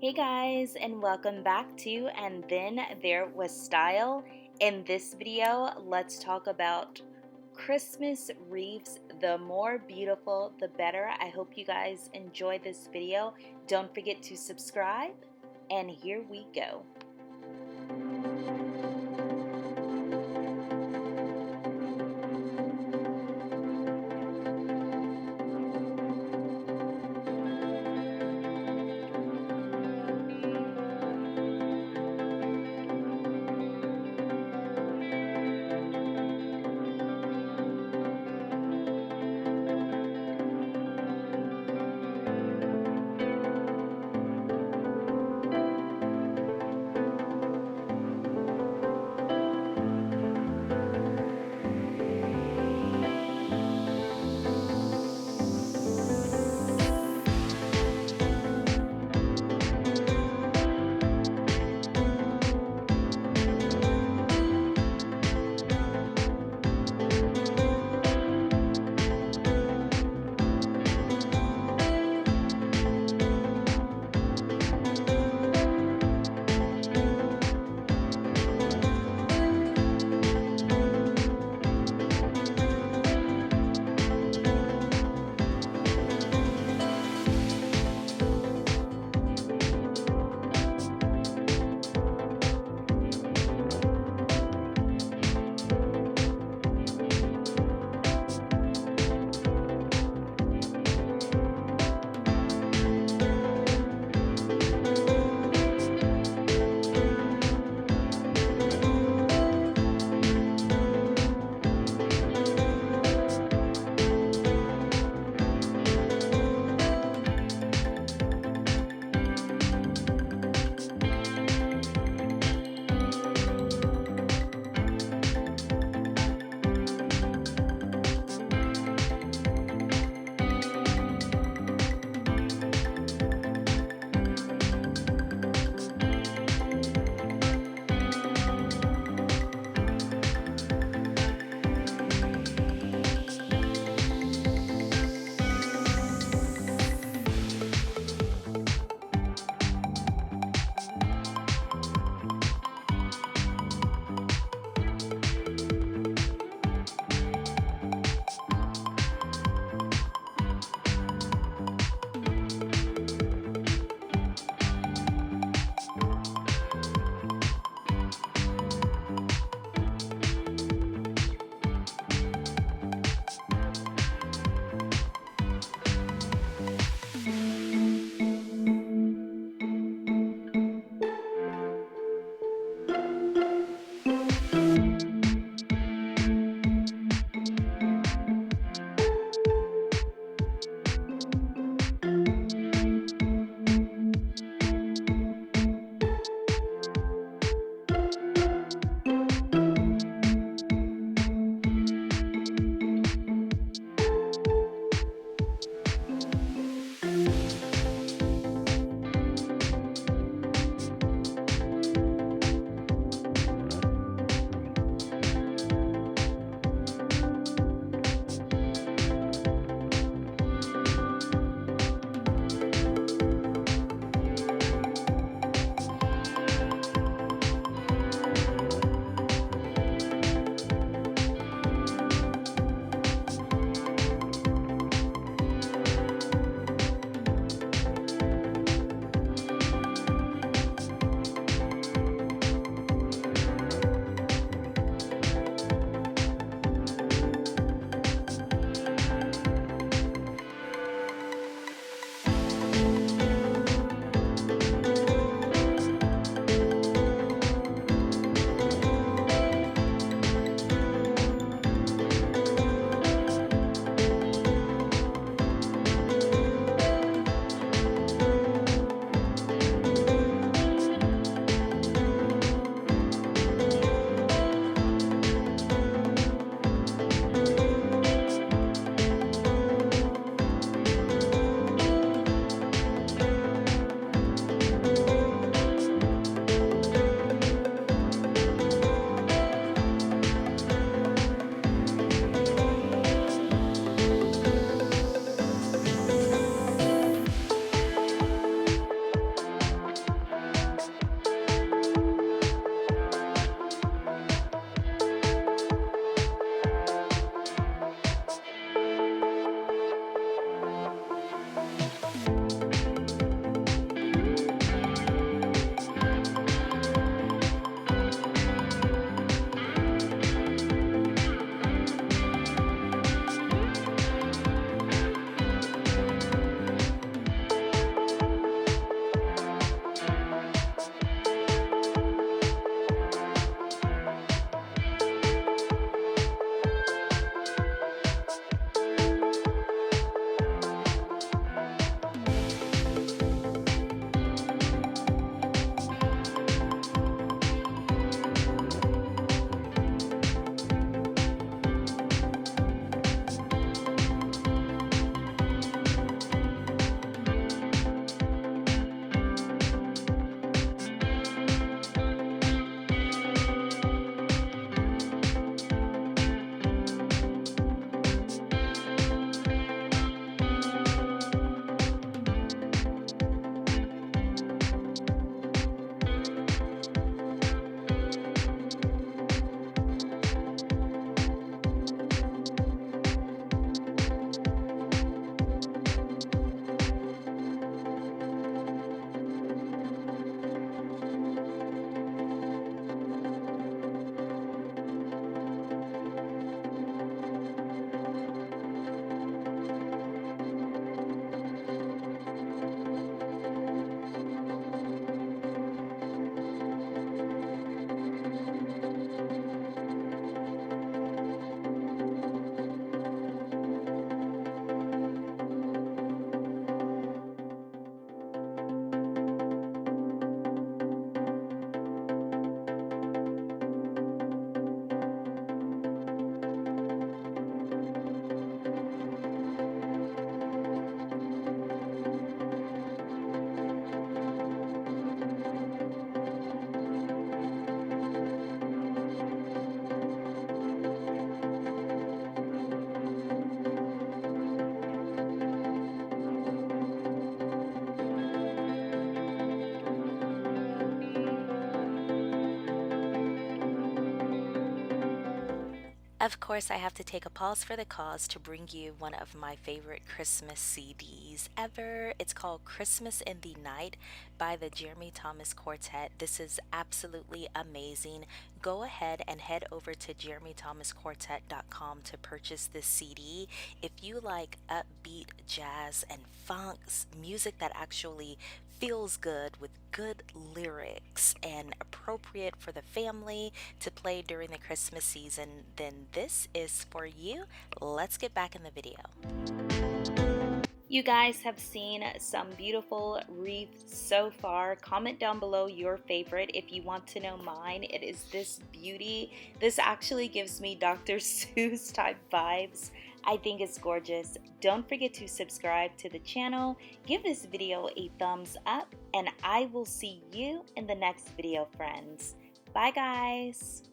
Hey guys, and welcome back to And Then There Was Style. In this video, let's talk about Christmas wreaths. The more beautiful, the better. I hope you guys enjoy this video. Don't forget to subscribe, and here we go. Of course, I have to take a pause for the cause to bring you one of my favorite Christmas CDs ever. It's called Christmas in the Night by the Jeremy Thomas Quartet. This is absolutely amazing. Go ahead and head over to jeremythomasquartet.com to purchase this CD. If you like upbeat jazz and funks, music that actually feels good with good lyrics and appropriate for the family to play during the Christmas season, then this is for you. Let's get back in the video. You guys have seen some beautiful wreaths so far. Comment down below your favorite if you want to know mine. It is this beauty. This actually gives me Dr. Seuss type vibes. I think it's gorgeous. Don't forget to subscribe to the channel, give this video a thumbs up, and I will see you in the next video, friends. Bye guys.